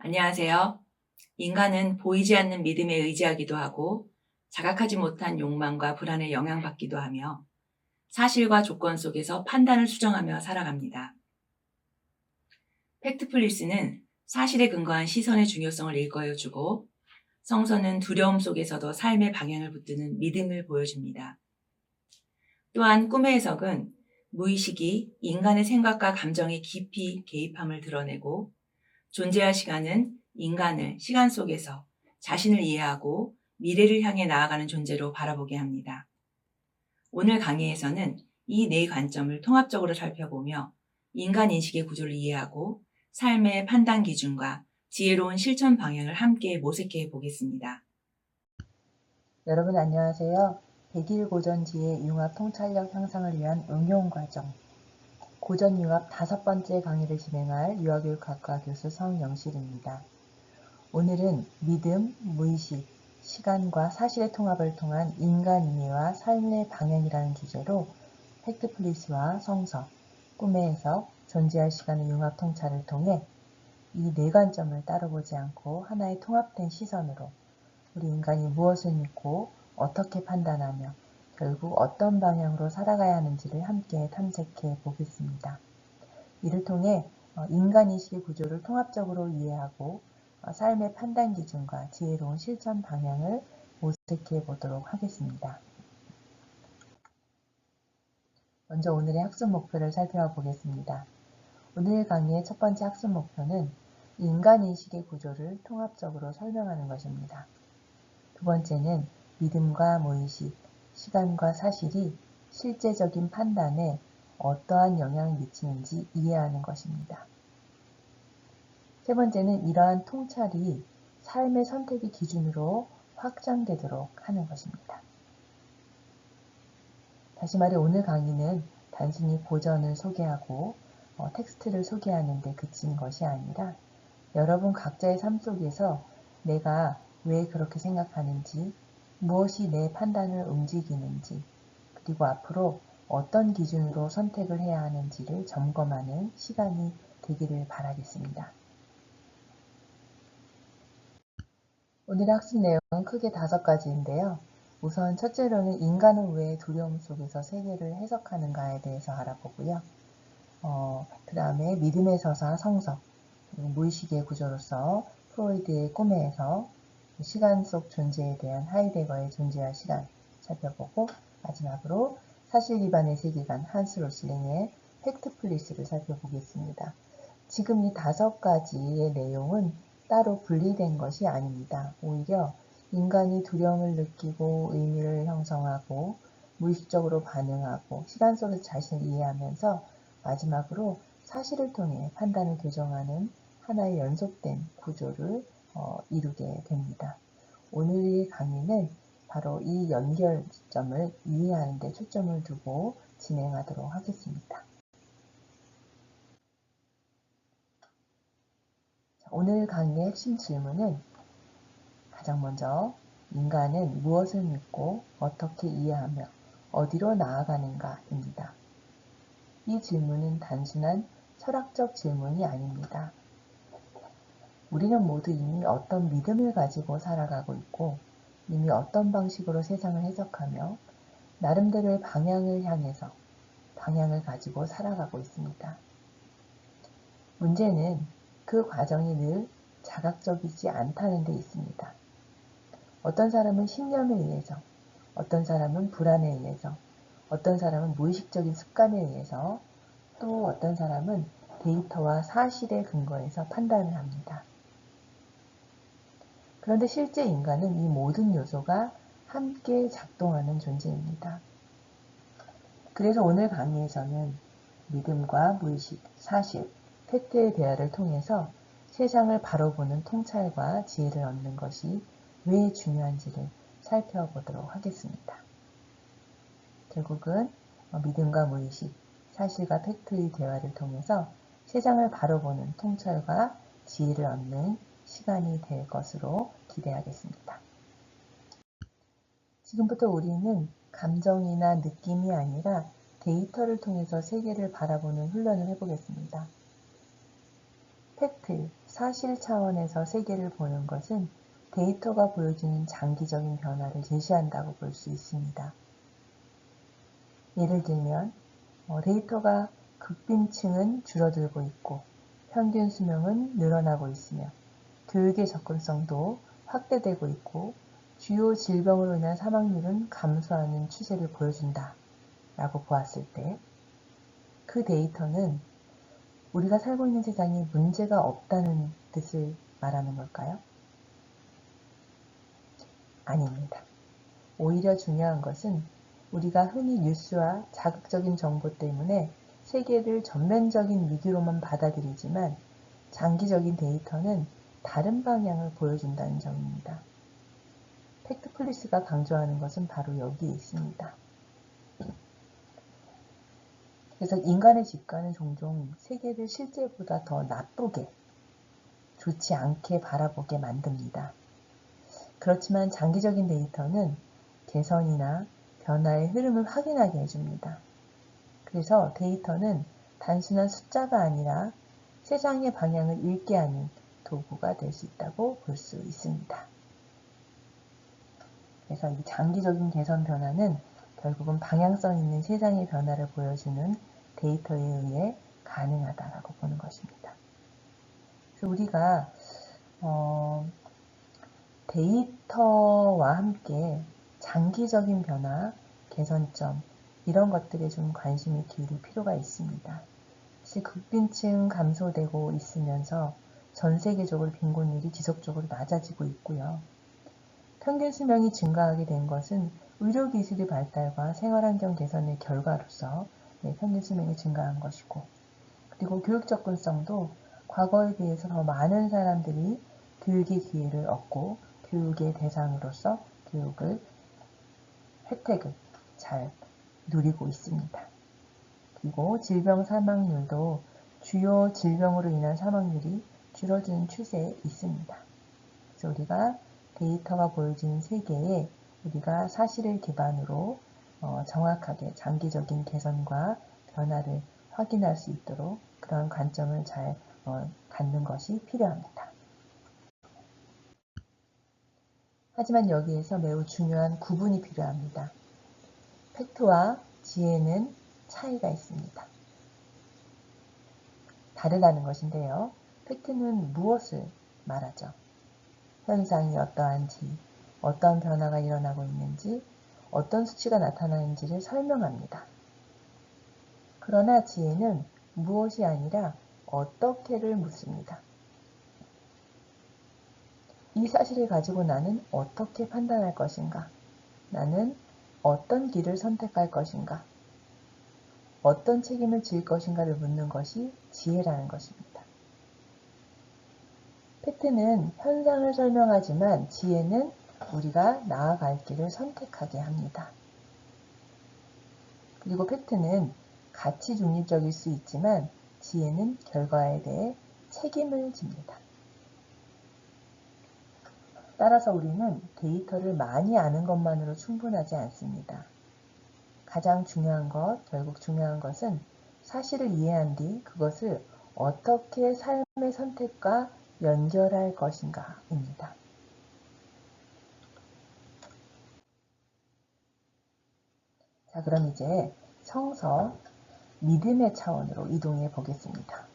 안녕하세요. 인간은 보이지 않는 믿음에 의지하기도 하고 자각하지 못한 욕망과 불안에 영향받기도 하며 사실과 조건 속에서 판단을 수정하며 살아갑니다. 팩트플리스는 사실에 근거한 시선의 중요성을 일깨워주고 성서는 두려움 속에서도 삶의 방향을 붙드는 믿음을 보여줍니다. 또한 꿈의 해석은 무의식이 인간의 생각과 감정에 깊이 개입함을 드러내고 존재할 시간은 인간을 시간 속에서 자신을 이해하고 미래를 향해 나아가는 존재로 바라보게 합니다. 오늘 강의에서는 이 네 관점을 통합적으로 살펴보며 인간 인식의 구조를 이해하고 삶의 판단 기준과 지혜로운 실천 방향을 함께 모색해 보겠습니다. 여러분 안녕하세요. 100일 고전지의 융합 통찰력 향상을 위한 응용 과정 고전 융합 5번째 강의를 진행할 유아교육학과 교수 성영실입니다. 오늘은 믿음, 무의식, 시간과 사실의 통합을 통한 인간 임의와 삶의 방향이라는 주제로 팩트플리스와 성서, 꿈의 해석, 존재할 시간의 융합 통찰을 통해 이 네 관점을 따로 보지 않고 하나의 통합된 시선으로 우리 인간이 무엇을 믿고 어떻게 판단하며 결국 어떤 방향으로 살아가야 하는지를 함께 탐색해 보겠습니다. 이를 통해 인간인식의 구조를 통합적으로 이해하고 삶의 판단 기준과 지혜로운 실천 방향을 모색해 보도록 하겠습니다. 먼저 오늘의 학습 목표를 살펴보겠습니다. 오늘 강의의 첫 번째 학습 목표는 인간인식의 구조를 통합적으로 설명하는 것입니다. 두 번째는 믿음과 무의식, 시간과 사실이 실제적인 판단에 어떠한 영향을 미치는지 이해하는 것입니다. 세 번째는 이러한 통찰이 삶의 선택의 기준으로 확장되도록 하는 것입니다. 다시 말해 오늘 강의는 단순히 고전을 소개하고 텍스트를 소개하는 데 그친 것이 아니라 여러분 각자의 삶 속에서 내가 왜 그렇게 생각하는지, 무엇이 내 판단을 움직이는지, 그리고 앞으로 어떤 기준으로 선택을 해야 하는지를 점검하는 시간이 되기를 바라겠습니다. 오늘의 학습 내용은 크게 5가지인데요. 우선 첫째로는 인간은 왜 두려움 속에서 세계를 해석하는가에 대해서 알아보고요. 그 다음에 믿음의 서사 성서, 무의식의 구조로서 프로이드의 꿈의 해석, 시간 속 존재에 대한 하이데거의 존재와 시간 살펴보고 마지막으로 사실 기반의 세계관 한스 로슬링의 팩트플리스를 살펴보겠습니다. 지금 이 5가지의 내용은 따로 분리된 것이 아닙니다. 오히려 인간이 두려움을 느끼고 의미를 형성하고 무의식적으로 반응하고 시간 속에서 자신을 이해하면서 마지막으로 사실을 통해 판단을 교정하는 하나의 연속된 구조를 이루게 됩니다. 오늘의 강의는 바로 이 연결점을 이해하는 데 초점을 두고 진행하도록 하겠습니다. 오늘 강의의 핵심 질문은 가장 먼저 인간은 무엇을 믿고 어떻게 이해하며 어디로 나아가는가입니다. 이 질문은 단순한 철학적 질문이 아닙니다. 우리는 모두 이미 어떤 믿음을 가지고 살아가고 있고 이미 어떤 방식으로 세상을 해석하며 나름대로의 방향을 향해서 방향을 가지고 살아가고 있습니다. 문제는 그 과정이 늘 자각적이지 않다는 데 있습니다. 어떤 사람은 신념에 의해서, 어떤 사람은 불안에 의해서, 어떤 사람은 무의식적인 습관에 의해서, 또 어떤 사람은 데이터와 사실에 근거해서 판단을 합니다. 그런데 실제 인간은 이 모든 요소가 함께 작동하는 존재입니다. 그래서 오늘 강의에서는 믿음과 무의식, 사실, 팩트의 대화를 통해서 세상을 바로 보는 통찰과 지혜를 얻는 것이 왜 중요한지를 살펴보도록 하겠습니다. 결국은 믿음과 무의식, 사실과 팩트의 대화를 통해서 세상을 바로 보는 통찰과 지혜를 얻는 시간이 될 것으로 기대하겠습니다. 지금부터 우리는 감정이나 느낌이 아니라 데이터를 통해서 세계를 바라보는 훈련을 해보겠습니다. 팩트, 사실 차원에서 세계를 보는 것은 데이터가 보여주는 장기적인 변화를 제시한다고 볼 수 있습니다. 예를 들면 데이터가 극빈층은 줄어들고 있고 평균 수명은 늘어나고 있으며 교육의 접근성도 확대되고 있고 주요 질병으로 인한 사망률은 감소하는 추세를 보여준다 라고 보았을 때 그 데이터는 우리가 살고 있는 세상에 문제가 없다는 뜻을 말하는 걸까요? 아닙니다. 오히려 중요한 것은 우리가 흔히 뉴스와 자극적인 정보 때문에 세계를 전면적인 위기로만 받아들이지만 장기적인 데이터는 다른 방향을 보여준다는 점입니다. 팩트플리스가 강조하는 것은 바로 여기에 있습니다. 그래서 인간의 직관은 종종 세계를 실제보다 더 나쁘게, 좋지 않게 바라보게 만듭니다. 그렇지만 장기적인 데이터는 개선이나 변화의 흐름을 확인하게 해줍니다. 그래서 데이터는 단순한 숫자가 아니라 세상의 방향을 읽게 하는 도구가 될 수 있다고 볼 수 있습니다. 그래서 이 장기적인 개선 변화는 결국은 방향성 있는 세상의 변화를 보여주는 데이터에 의해 가능하다라고 보는 것입니다. 그래서 우리가 데이터와 함께 장기적인 변화, 개선점 이런 것들에 좀 관심을 기울일 필요가 있습니다. 사실 극빈층 감소되고 있으면서 전 세계적으로 빈곤율이 지속적으로 낮아지고 있고요. 평균 수명이 증가하게 된 것은 의료기술의 발달과 생활환경 개선의 결과로서 평균 수명이 증가한 것이고, 그리고 교육 접근성도 과거에 비해서 더 많은 사람들이 교육의 기회를 얻고 교육의 대상으로서 교육을 혜택을 잘 누리고 있습니다. 그리고 질병 사망률도 주요 질병으로 인한 사망률이 줄어드는 추세에 있습니다. 그래서 우리가 데이터가 보여주는 세계에 우리가 사실을 기반으로 정확하게 장기적인 개선과 변화를 확인할 수 있도록 그런 관점을 잘 갖는 것이 필요합니다. 하지만 여기에서 매우 중요한 구분이 필요합니다. 팩트와 지혜는 차이가 있습니다. 다르다는 것인데요. 팩트는 무엇을 말하죠? 현상이 어떠한지, 어떤 변화가 일어나고 있는지, 어떤 수치가 나타나는지를 설명합니다. 그러나 지혜는 무엇이 아니라 어떻게를 묻습니다. 이 사실을 가지고 나는 어떻게 판단할 것인가? 나는 어떤 길을 선택할 것인가? 어떤 책임을 질 것인가를 묻는 것이 지혜라는 것입니다. 팩트는 현상을 설명하지만 지혜는 우리가 나아갈 길을 선택하게 합니다. 그리고 팩트는 가치 중립적일 수 있지만 지혜는 결과에 대해 책임을 집니다. 따라서 우리는 데이터를 많이 아는 것만으로 충분하지 않습니다. 가장 중요한 것, 결국 중요한 것은 사실을 이해한 뒤 그것을 어떻게 삶의 선택과 연결할 것인가입니다. 자, 그럼 이제 성서 믿음의 차원으로 이동해 보겠습니다.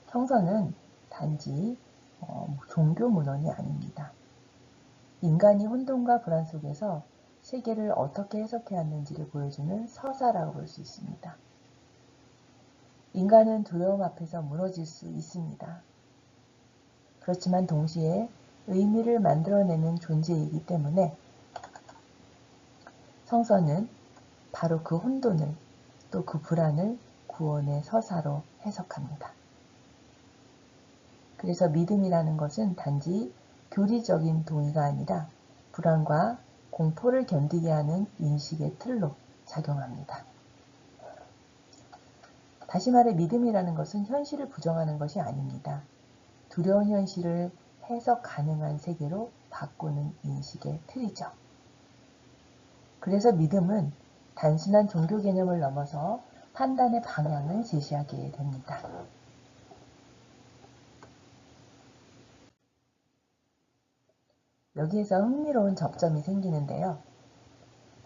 성서는 단지 종교 문헌이 아닙니다. 인간이 혼돈과 불안 속에서 세계를 어떻게 해석해왔는지를 보여주는 서사라고 볼 수 있습니다. 인간은 두려움 앞에서 무너질 수 있습니다. 그렇지만 동시에 의미를 만들어내는 존재이기 때문에 성서는 바로 그 혼돈을 또 그 불안을 구원의 서사로 해석합니다. 그래서 믿음이라는 것은 단지 교리적인 동의가 아니라 불안과 공포를 견디게 하는 인식의 틀로 작용합니다. 다시 말해 믿음이라는 것은 현실을 부정하는 것이 아닙니다. 두려운 현실을 해석 가능한 세계로 바꾸는 인식의 틀이죠. 그래서 믿음은 단순한 종교 개념을 넘어서 판단의 방향을 제시하게 됩니다. 여기에서 흥미로운 접점이 생기는데요.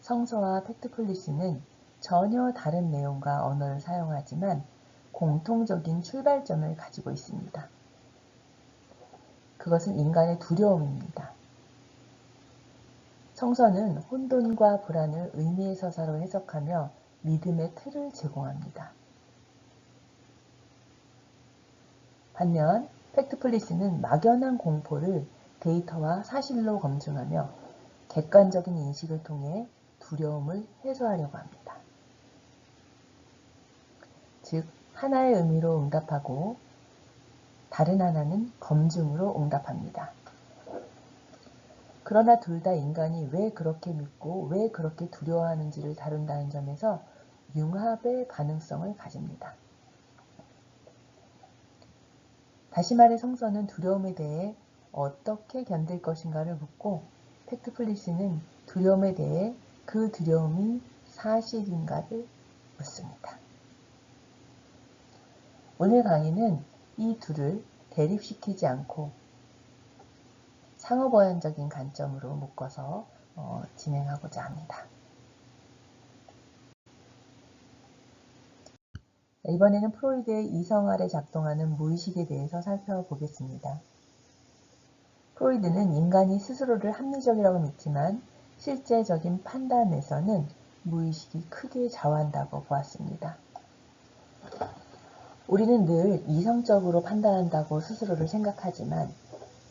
성서와 팩트플리스는 전혀 다른 내용과 언어를 사용하지만 공통적인 출발점을 가지고 있습니다. 그것은 인간의 두려움입니다. 성서는 혼돈과 불안을 의미의 서사로 해석하며 믿음의 틀을 제공합니다. 반면 팩트플리스는 막연한 공포를 데이터와 사실로 검증하며 객관적인 인식을 통해 두려움을 해소하려고 합니다. 즉, 하나의 의미로 응답하고 다른 하나는 검증으로 응답합니다. 그러나 둘 다 인간이 왜 그렇게 믿고 왜 그렇게 두려워하는지를 다룬다는 점에서 융합의 가능성을 가집니다. 다시 말해 성서는 두려움에 대해 어떻게 견딜 것인가를 묻고 팩트플리스는 두려움에 대해 그 두려움이 사실인가를 묻습니다. 오늘 강의는 이 둘을 대립시키지 않고 상호보완적인 관점으로 묶어서 진행하고자 합니다. 이번에는 프로이드의 이성 아래 작동하는 무의식에 대해서 살펴보겠습니다. 프로이드는 인간이 스스로를 합리적이라고 믿지만 실제적인 판단에서는 무의식이 크게 좌우한다고 보았습니다. 우리는 늘 이성적으로 판단한다고 스스로를 생각하지만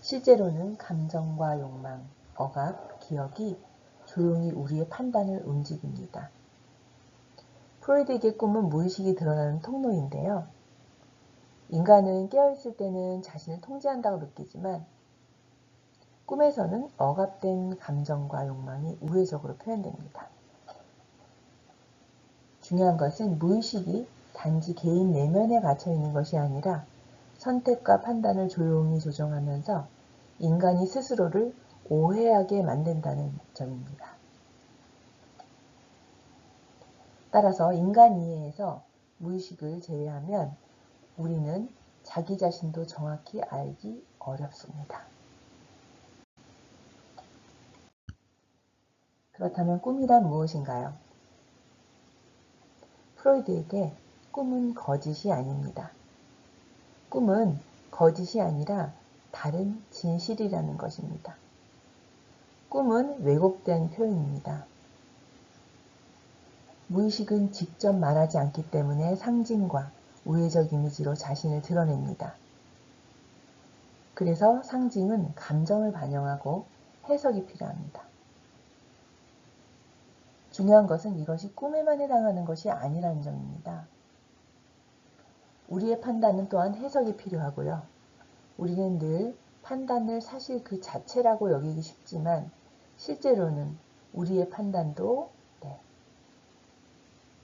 실제로는 감정과 욕망, 억압, 기억이 조용히 우리의 판단을 움직입니다. 프로이드에게 꿈은 무의식이 드러나는 통로인데요. 인간은 깨어있을 때는 자신을 통제한다고 느끼지만 꿈에서는 억압된 감정과 욕망이 우회적으로 표현됩니다. 중요한 것은 무의식이 단지 개인 내면에 갇혀 있는 것이 아니라 선택과 판단을 조용히 조정하면서 인간이 스스로를 오해하게 만든다는 점입니다. 따라서 인간 이해에서 무의식을 제외하면 우리는 자기 자신도 정확히 알기 어렵습니다. 그렇다면 꿈이란 무엇인가요? 프로이드에게 꿈은 거짓이 아닙니다. 꿈은 거짓이 아니라 다른 진실이라는 것입니다. 꿈은 왜곡된 표현입니다. 무의식은 직접 말하지 않기 때문에 상징과 우회적 이미지로 자신을 드러냅니다. 그래서 상징은 감정을 반영하고 해석이 필요합니다. 중요한 것은 이것이 꿈에만 해당하는 것이 아니라는 점입니다. 우리의 판단은 또한 해석이 필요하고요. 우리는 늘 판단을 사실 그 자체라고 여기기 쉽지만 실제로는 우리의 판단도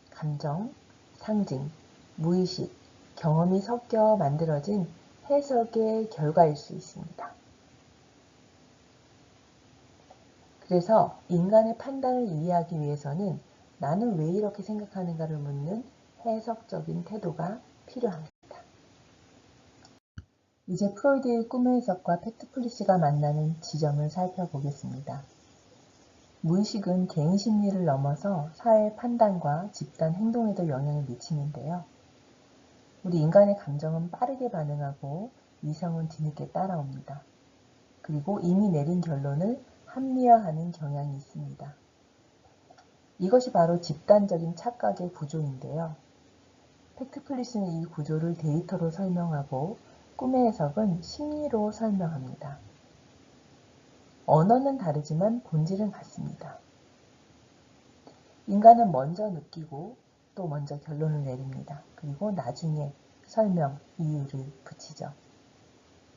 감정, 상징, 무의식, 경험이 섞여 만들어진 해석의 결과일 수 있습니다. 그래서 인간의 판단을 이해하기 위해서는 나는 왜 이렇게 생각하는가를 묻는 해석적인 태도가 필요합니다. 이제 프로이드의 꿈의 해석과 팩트플리스가 만나는 지점을 살펴보겠습니다. 무의식은 개인 심리를 넘어서 사회 판단과 집단 행동에도 영향을 미치는데요. 우리 인간의 감정은 빠르게 반응하고 이성은 뒤늦게 따라옵니다. 그리고 이미 내린 결론을 합리화하는 경향이 있습니다. 이것이 바로 집단적인 착각의 구조인데요. 팩트플리스는 이 구조를 데이터로 설명하고 꿈의 해석은 심리로 설명합니다. 언어는 다르지만 본질은 같습니다. 인간은 먼저 느끼고 또 먼저 결론을 내립니다. 그리고 나중에 설명, 이유를 붙이죠.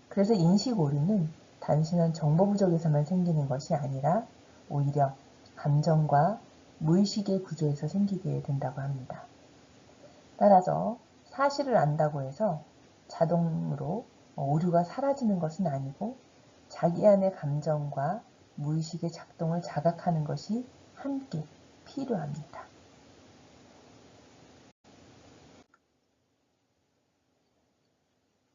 그래서 인식 오류는 단순한 정보 부족에서만 생기는 것이 아니라 오히려 감정과 무의식의 구조에서 생기게 된다고 합니다. 따라서 사실을 안다고 해서 자동으로 오류가 사라지는 것은 아니고 자기 안의 감정과 무의식의 작동을 자각하는 것이 함께 필요합니다.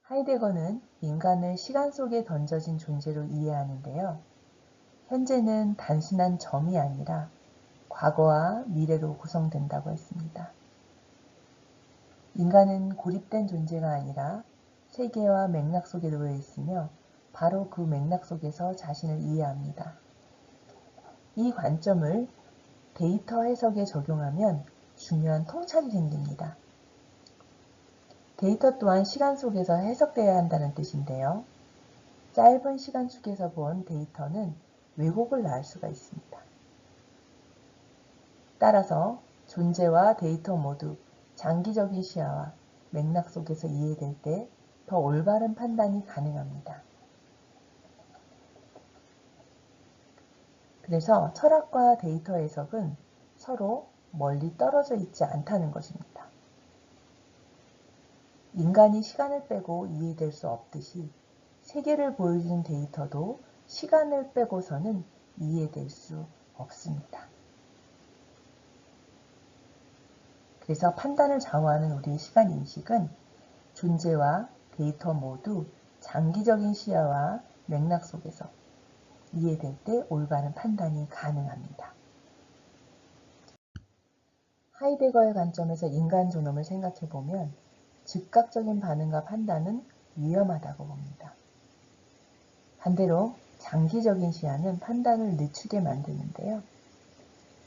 하이데거는 인간을 시간 속에 던져진 존재로 이해하는데요. 현재는 단순한 점이 아니라 과거와 미래로 구성된다고 했습니다. 인간은 고립된 존재가 아니라 세계와 맥락 속에 놓여 있으며 바로 그 맥락 속에서 자신을 이해합니다. 이 관점을 데이터 해석에 적용하면 중요한 통찰이 생깁니다. 데이터 또한 시간 속에서 해석되어야 한다는 뜻인데요. 짧은 시간 축에서 본 데이터는 왜곡을 낳을 수가 있습니다. 따라서 존재와 데이터 모두 장기적인 시야와 맥락 속에서 이해될 때 더 올바른 판단이 가능합니다. 그래서 철학과 데이터 해석은 서로 멀리 떨어져 있지 않다는 것입니다. 인간이 시간을 빼고 이해될 수 없듯이 세계를 보여주는 데이터도 시간을 빼고서는 이해될 수 없습니다. 그래서 판단을 좌우하는 우리의 시간 인식은 존재와 데이터 모두 장기적인 시야와 맥락 속에서 이해될 때 올바른 판단이 가능합니다. 하이데거의 관점에서 인간 존엄을 생각해보면 즉각적인 반응과 판단은 위험하다고 봅니다. 반대로 장기적인 시야는 판단을 늦추게 만드는데요.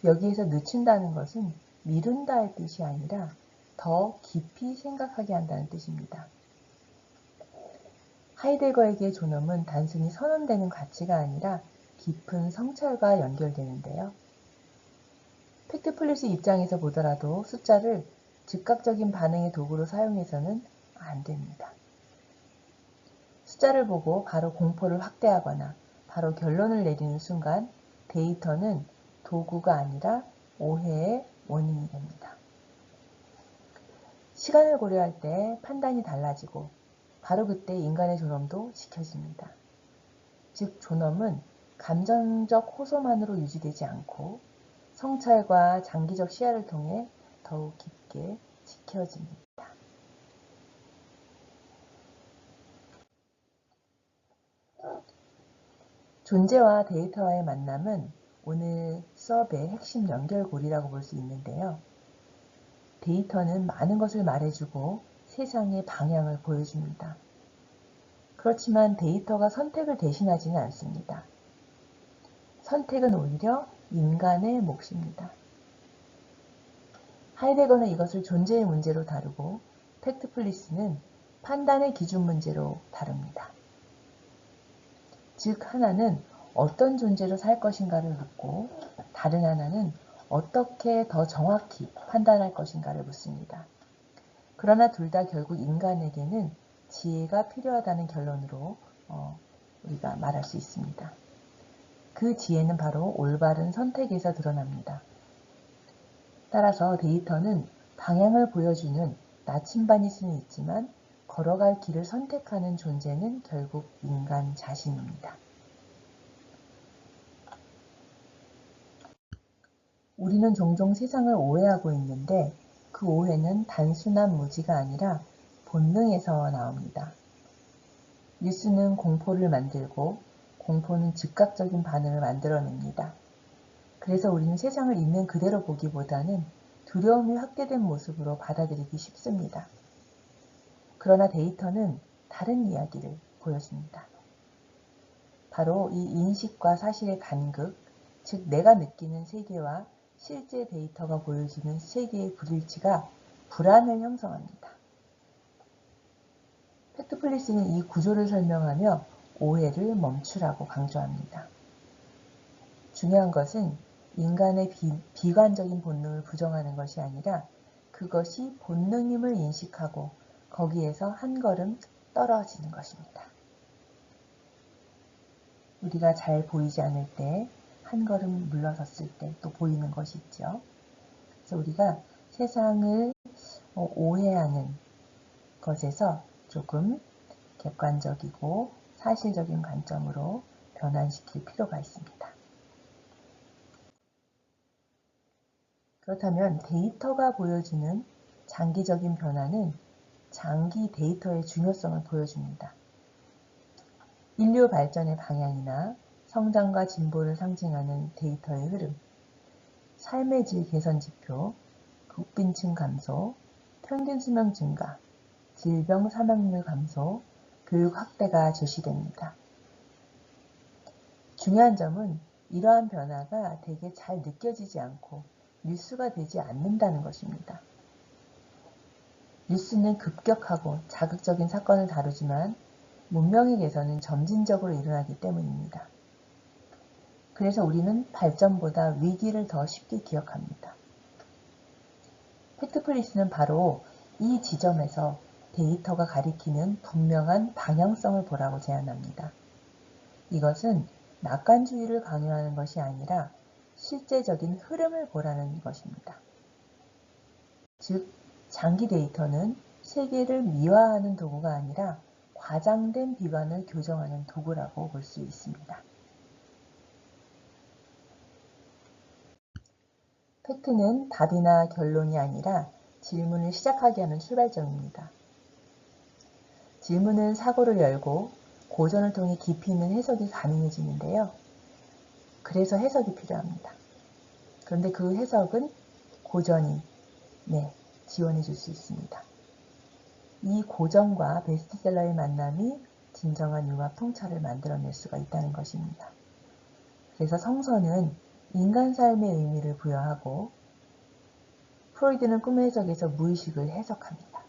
여기에서 늦춘다는 것은 미룬다의 뜻이 아니라 더 깊이 생각하게 한다는 뜻입니다. 하이데거에게 존엄은 단순히 선언되는 가치가 아니라 깊은 성찰과 연결되는데요. 팩트플리스 입장에서 보더라도 숫자를 즉각적인 반응의 도구로 사용해서는 안 됩니다. 숫자를 보고 바로 공포를 확대하거나 바로 결론을 내리는 순간 데이터는 도구가 아니라 오해의 원인이 됩니다. 시간을 고려할 때 판단이 달라지고 바로 그때 인간의 존엄도 지켜집니다. 즉 존엄은 감정적 호소만으로 유지되지 않고 성찰과 장기적 시야를 통해 더욱 깊게 지켜집니다. 존재와 데이터와의 만남은 오늘 수업의 핵심 연결고리라고 볼 수 있는데요. 데이터는 많은 것을 말해주고 세상의 방향을 보여줍니다. 그렇지만 데이터가 선택을 대신하지는 않습니다. 선택은 오히려 인간의 몫입니다. 하이데거는 이것을 존재의 문제로 다루고 팩트플리스는 판단의 기준 문제로 다룹니다. 즉 하나는 어떤 존재로 살 것인가를 묻고 다른 하나는 어떻게 더 정확히 판단할 것인가를 묻습니다. 그러나 둘 다 결국 인간에게는 지혜가 필요하다는 결론으로 우리가 말할 수 있습니다. 그 지혜는 바로 올바른 선택에서 드러납니다. 따라서 데이터는 방향을 보여주는 나침반일 수는 있지만 걸어갈 길을 선택하는 존재는 결국 인간 자신입니다. 우리는 종종 세상을 오해하고 있는데 그 오해는 단순한 무지가 아니라 본능에서 나옵니다. 뉴스는 공포를 만들고 공포는 즉각적인 반응을 만들어냅니다. 그래서 우리는 세상을 있는 그대로 보기보다는 두려움이 확대된 모습으로 받아들이기 쉽습니다. 그러나 데이터는 다른 이야기를 보여줍니다. 바로 이 인식과 사실의 간극, 즉 내가 느끼는 세계와 실제 데이터가 보여주는 세계의 불일치가 불안을 형성합니다. 팩트플리스는 이 구조를 설명하며 오해를 멈추라고 강조합니다. 중요한 것은 인간의 비관적인 본능을 부정하는 것이 아니라 그것이 본능임을 인식하고 거기에서 한 걸음 떨어지는 것입니다. 우리가 잘 보이지 않을 때 한 걸음 물러섰을 때 또 보이는 것이 있죠. 그래서 우리가 세상을 오해하는 것에서 조금 객관적이고 사실적인 관점으로 변환시킬 필요가 있습니다. 그렇다면 데이터가 보여주는 장기적인 변화는 장기 데이터의 중요성을 보여줍니다. 인류 발전의 방향이나 성장과 진보를 상징하는 데이터의 흐름, 삶의 질 개선 지표, 국빈층 감소, 평균 수명 증가, 질병 사망률 감소, 교육 확대가 제시됩니다. 중요한 점은 이러한 변화가 대개 잘 느껴지지 않고 뉴스가 되지 않는다는 것입니다. 뉴스는 급격하고 자극적인 사건을 다루지만 문명의 개선은 점진적으로 일어나기 때문입니다. 그래서 우리는 발전보다 위기를 더 쉽게 기억합니다. 팩트플리스는 바로 이 지점에서 데이터가 가리키는 분명한 방향성을 보라고 제안합니다. 이것은 낙관주의를 강요하는 것이 아니라 실제적인 흐름을 보라는 것입니다. 즉, 장기 데이터는 세계를 미화하는 도구가 아니라 과장된 비관을 교정하는 도구라고 볼 수 있습니다. 팩트는 답이나 결론이 아니라 질문을 시작하게 하는 출발점입니다. 질문은 사고를 열고 고전을 통해 깊이 있는 해석이 가능해지는데요. 그래서 해석이 필요합니다. 그런데 그 해석은 고전이 지원해 줄 수 있습니다. 이 고전과 베스트셀러의 만남이 진정한 융합 통찰을 만들어낼 수가 있다는 것입니다. 그래서 성서는 인간 삶의 의미를 부여하고 프로이드는 꿈의 해석에서 무의식을 해석합니다.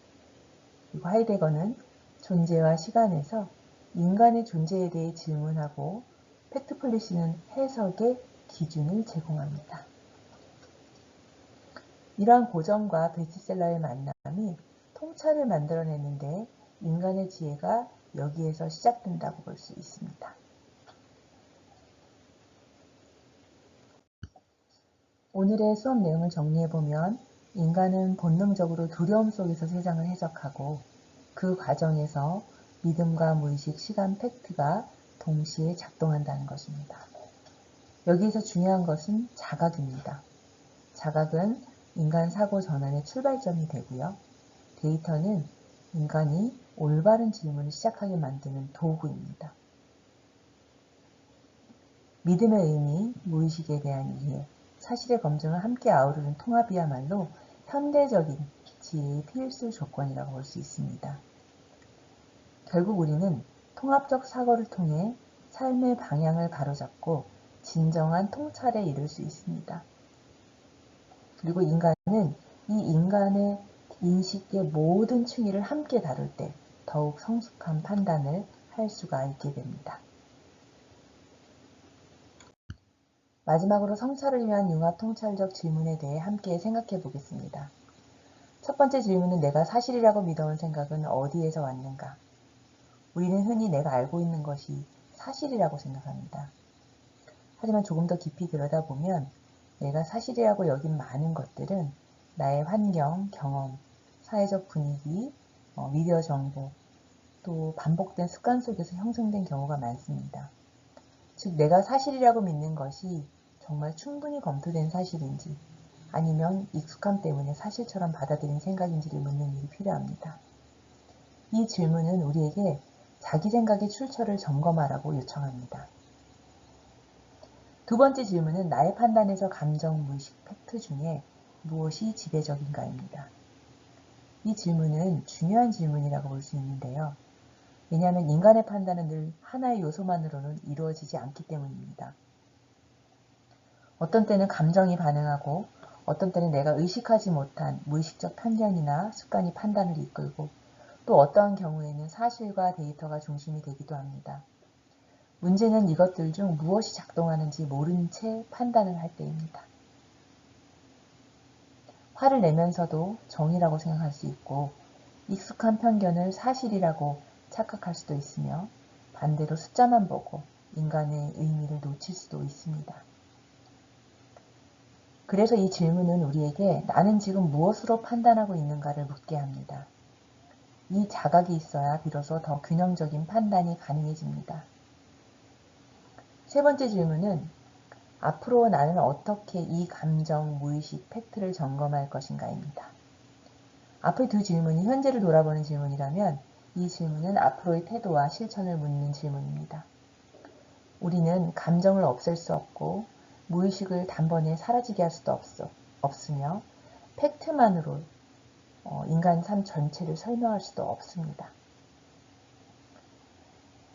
그리고 하이데거는 존재와 시간에서 인간의 존재에 대해 질문하고 팩트플리시는 해석의 기준을 제공합니다. 이러한 고전과 베스트셀러의 만남이 통찰을 만들어내는데 인간의 지혜가 여기에서 시작된다고 볼 수 있습니다. 오늘의 수업 내용을 정리해보면 인간은 본능적으로 두려움 속에서 세상을 해석하고 그 과정에서 믿음과 무의식, 시간, 팩트가 동시에 작동한다는 것입니다. 여기에서 중요한 것은 자각입니다. 자각은 인간 사고 전환의 출발점이 되고요. 데이터는 인간이 올바른 질문을 시작하게 만드는 도구입니다. 믿음의 의미, 무의식에 대한 이해, 사실의 검증을 함께 아우르는 통합이야말로 현대적인 지혜의 필수 조건이라고 볼 수 있습니다. 결국 우리는 통합적 사고를 통해 삶의 방향을 바로잡고 진정한 통찰에 이를 수 있습니다. 그리고 인간은 이 인간의 인식의 모든 층위를 함께 다룰 때 더욱 성숙한 판단을 할 수가 있게 됩니다. 마지막으로 성찰을 위한 융합 통찰적 질문에 대해 함께 생각해 보겠습니다. 첫 번째 질문은 내가 사실이라고 믿어온 생각은 어디에서 왔는가? 우리는 흔히 내가 알고 있는 것이 사실이라고 생각합니다. 하지만 조금 더 깊이 들여다보면 내가 사실이라고 여긴 많은 것들은 나의 환경, 경험, 사회적 분위기, 미디어 정보, 또 반복된 습관 속에서 형성된 경우가 많습니다. 즉, 내가 사실이라고 믿는 것이 정말 충분히 검토된 사실인지 아니면 익숙함 때문에 사실처럼 받아들인 생각인지를 묻는 일이 필요합니다. 이 질문은 우리에게 자기 생각의 출처를 점검하라고 요청합니다. 두 번째 질문은 나의 판단에서 감정, 무의식, 팩트 중에 무엇이 지배적인가입니다. 이 질문은 중요한 질문이라고 볼 수 있는데요. 왜냐하면 인간의 판단은 늘 하나의 요소만으로는 이루어지지 않기 때문입니다. 어떤 때는 감정이 반응하고 어떤 때는 내가 의식하지 못한 무의식적 편견이나 습관이 판단을 이끌고 또 어떠한 경우에는 사실과 데이터가 중심이 되기도 합니다. 문제는 이것들 중 무엇이 작동하는지 모른 채 판단을 할 때입니다. 화를 내면서도 정의라고 생각할 수 있고 익숙한 편견을 사실이라고 착각할 수도 있으며 반대로 숫자만 보고 인간의 의미를 놓칠 수도 있습니다. 그래서 이 질문은 우리에게 나는 지금 무엇으로 판단하고 있는가를 묻게 합니다. 이 자각이 있어야 비로소 더 균형적인 판단이 가능해집니다. 세 번째 질문은 앞으로 나는 어떻게 이 감정, 무의식, 팩트를 점검할 것인가입니다. 앞의 두 질문이 현재를 돌아보는 질문이라면 이 질문은 앞으로의 태도와 실천을 묻는 질문입니다. 우리는 감정을 없앨 수 없고 무의식을 단번에 사라지게 할 수도 없으며 팩트만으로 인간 삶 전체를 설명할 수도 없습니다.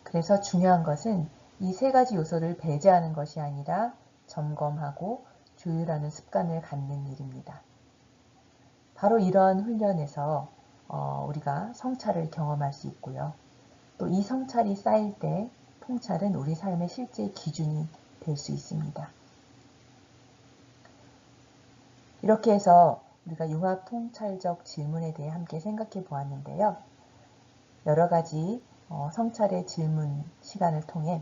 그래서 중요한 것은 이 세 가지 요소를 배제하는 것이 아니라 점검하고 조율하는 습관을 갖는 일입니다. 바로 이러한 훈련에서 우리가 성찰을 경험할 수 있고요. 또 이 성찰이 쌓일 때 통찰은 우리 삶의 실제 기준이 될 수 있습니다. 이렇게 해서 우리가 융합 통찰적 질문에 대해 함께 생각해 보았는데요. 여러 가지 성찰의 질문 시간을 통해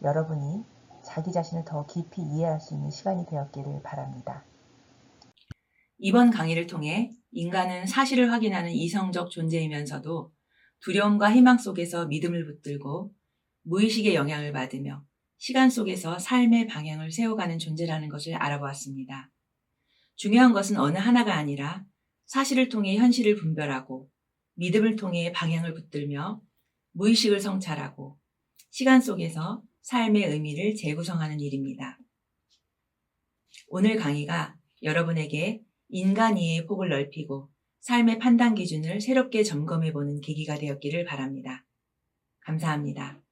여러분이 자기 자신을 더 깊이 이해할 수 있는 시간이 되었기를 바랍니다. 이번 강의를 통해 인간은 사실을 확인하는 이성적 존재이면서도 두려움과 희망 속에서 믿음을 붙들고 무의식의 영향을 받으며 시간 속에서 삶의 방향을 세워가는 존재라는 것을 알아보았습니다. 중요한 것은 어느 하나가 아니라 사실을 통해 현실을 분별하고 믿음을 통해 방향을 붙들며 무의식을 성찰하고 시간 속에서 삶의 의미를 재구성하는 일입니다. 오늘 강의가 여러분에게 인간 이해의 폭을 넓히고 삶의 판단 기준을 새롭게 점검해보는 계기가 되었기를 바랍니다. 감사합니다.